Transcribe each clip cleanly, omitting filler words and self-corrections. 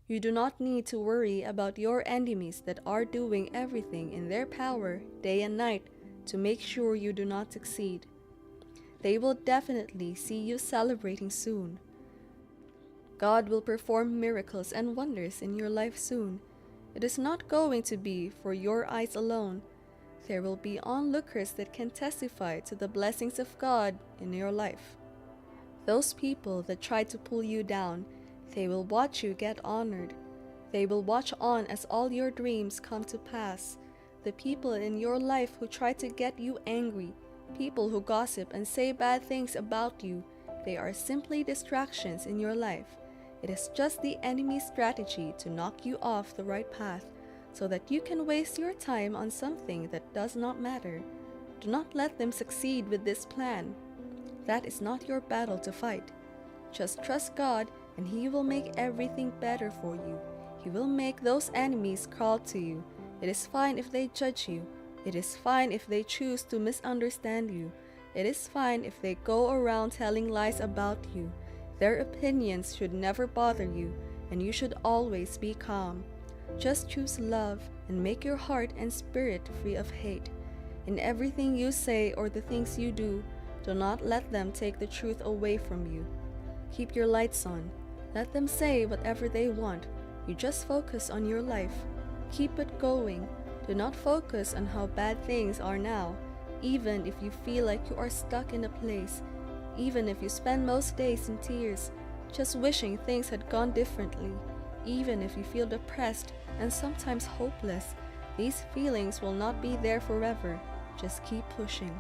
You do not need to worry about your enemies that are doing everything in their power day and night to make sure you do not succeed. They will definitely see you celebrating soon. God will perform miracles and wonders in your life soon. It is not going to be for your eyes alone. There will be onlookers that can testify to the blessings of God in your life. Those people that try to pull you down, they will watch you get honored. They will watch on as all your dreams come to pass. The people in your life who try to get you angry, people who gossip and say bad things about you, they are simply distractions in your life. It is just the enemy's strategy to knock you off the right path, so that you can waste your time on something that does not matter. Do not let them succeed with this plan. That is not your battle to fight. Just trust God and He will make everything better for you. He will make those enemies crawl to you. It is fine if they judge you. It is fine if they choose to misunderstand you. It is fine if they go around telling lies about you. Their opinions should never bother you, and you should always be calm. Just choose love and make your heart and spirit free of hate. In everything you say or the things you do not let them take the truth away from you. Keep your lights on. Let them say whatever they want. You just focus on your life. Keep it going. Do not focus on how bad things are now, even if you feel like you are stuck in a place. Even if you spend most days in tears, just wishing things had gone differently. Even if you feel depressed and sometimes hopeless, these feelings will not be there forever. Just keep pushing.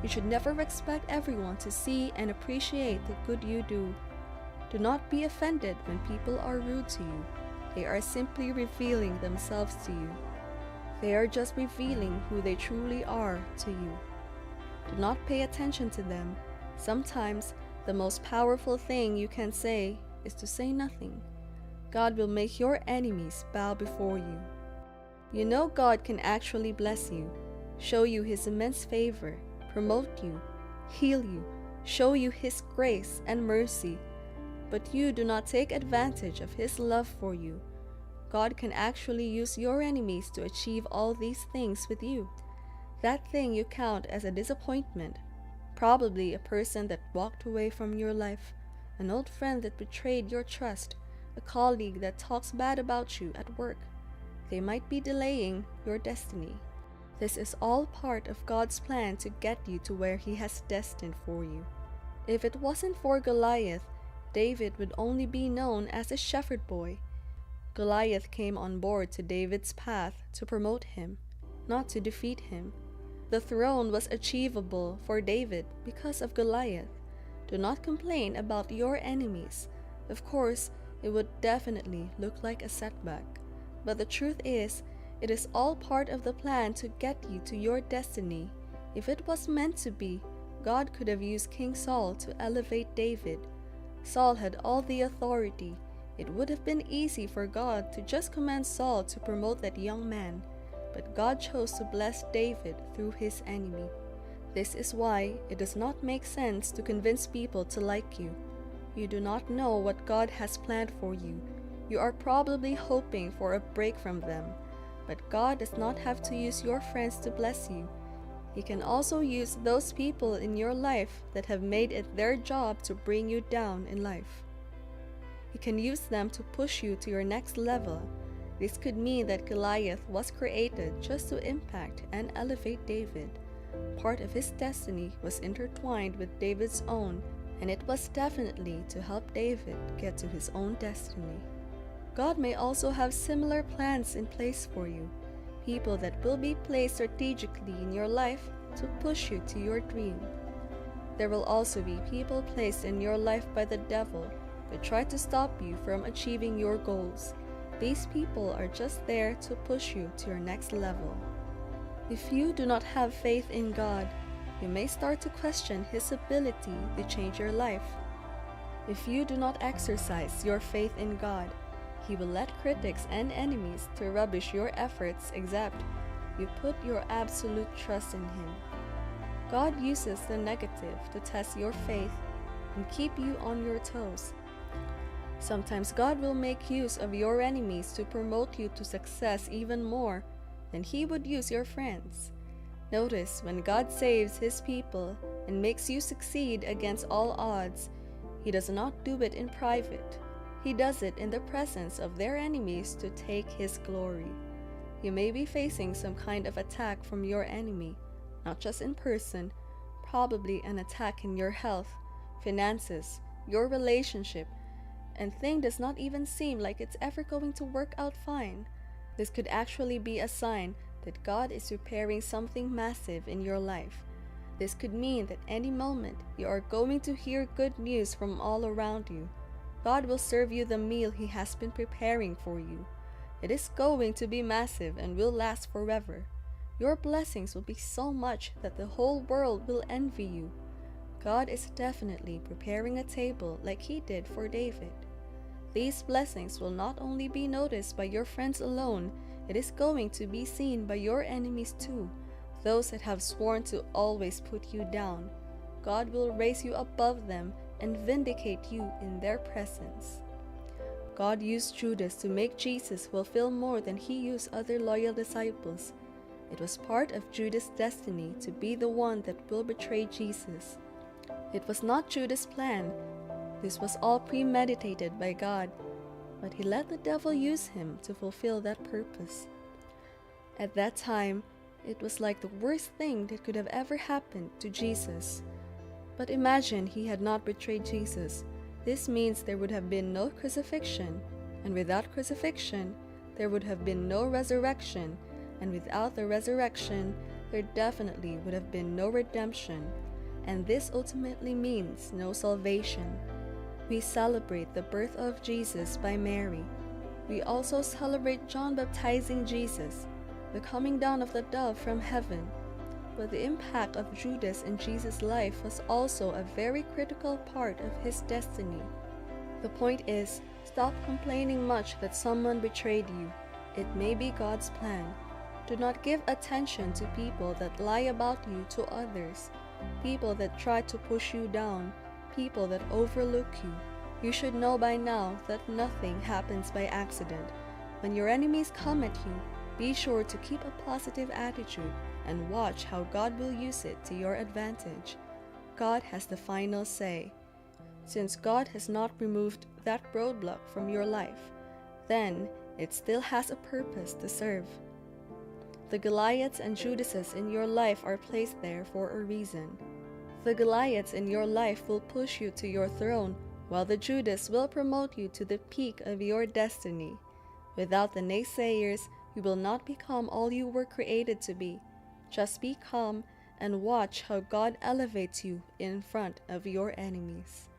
You should never expect everyone to see and appreciate the good you do. Do not be offended when people are rude to you. They are simply revealing themselves to you. They are just revealing who they truly are to you. Do not pay attention to them. Sometimes, the most powerful thing you can say is to say nothing. God will make your enemies bow before you. You know God can actually bless you, show you His immense favor, promote you, heal you, show you His grace and mercy. But you do not take advantage of His love for you. God can actually use your enemies to achieve all these things with you. That thing you count as a disappointment, probably a person that walked away from your life, an old friend that betrayed your trust, a colleague that talks bad about you at work. They might be delaying your destiny. This is all part of God's plan to get you to where He has destined for you. If it wasn't for Goliath, David would only be known as a shepherd boy. Goliath came on board to David's path to promote him, not to defeat him. The throne was achievable for David because of Goliath. Do not complain about your enemies. Of course, it would definitely look like a setback. But the truth is, it is all part of the plan to get you to your destiny. If it was meant to be, God could have used King Saul to elevate David. Saul had all the authority. It would have been easy for God to just command Saul to promote that young man. But God chose to bless David through his enemy. This is why it does not make sense to convince people to like you. You do not know what God has planned for you. You are probably hoping for a break from them. But God does not have to use your friends to bless you. He can also use those people in your life that have made it their job to bring you down in life. He can use them to push you to your next level. This could mean that Goliath was created just to impact and elevate David. Part of his destiny was intertwined with David's own, and it was definitely to help David get to his own destiny. God may also have similar plans in place for you, people that will be placed strategically in your life to push you to your dream. There will also be people placed in your life by the devil to try to stop you from achieving your goals. These people are just there to push you to your next level. If you do not have faith in God, you may start to question His ability to change your life. If you do not exercise your faith in God, He will let critics and enemies to rubbish your efforts except you put your absolute trust in Him. God uses the negative to test your faith and keep you on your toes. Sometimes God will make use of your enemies to promote you to success even more than He would use your friends. Notice when God saves His people and makes you succeed against all odds, He does not do it in private. He does it in the presence of their enemies to take His glory. You may be facing some kind of attack from your enemy, not just in person, probably an attack in your health, finances, your relationship, and thing does not even seem like it's ever going to work out fine. This could actually be a sign that God is preparing something massive in your life. This could mean that any moment you are going to hear good news from all around you. God will serve you the meal He has been preparing for you. It is going to be massive and will last forever. Your blessings will be so much that the whole world will envy you. God is definitely preparing a table like He did for David. These blessings will not only be noticed by your friends alone, it is going to be seen by your enemies too, those that have sworn to always put you down. God will raise you above them and vindicate you in their presence. God used Judas to make Jesus fulfill more than He used other loyal disciples. It was part of Judas' destiny to be the one that will betray Jesus. It was not Judas' plan. This was all premeditated by God, but He let the devil use him to fulfill that purpose. At that time, it was like the worst thing that could have ever happened to Jesus. But imagine He had not betrayed Jesus. This means there would have been no crucifixion, and without crucifixion, there would have been no resurrection, and without the resurrection, there definitely would have been no redemption, and this ultimately means no salvation. We celebrate the birth of Jesus by Mary. We also celebrate John baptizing Jesus, the coming down of the dove from heaven. But the impact of Judas in Jesus' life was also a very critical part of his destiny. The point is, stop complaining much that someone betrayed you. It may be God's plan. Do not give attention to people that lie about you to others, people that try to push you down, people that overlook you. You should know by now that nothing happens by accident. When your enemies come at you, be sure to keep a positive attitude and watch how God will use it to your advantage. God has the final say. Since God has not removed that roadblock from your life, then it still has a purpose to serve. The Goliaths and Judases in your life are placed there for a reason. The Goliaths in your life will push you to your throne, while the Judas will promote you to the peak of your destiny. Without the naysayers, you will not become all you were created to be. Just be calm and watch how God elevates you in front of your enemies.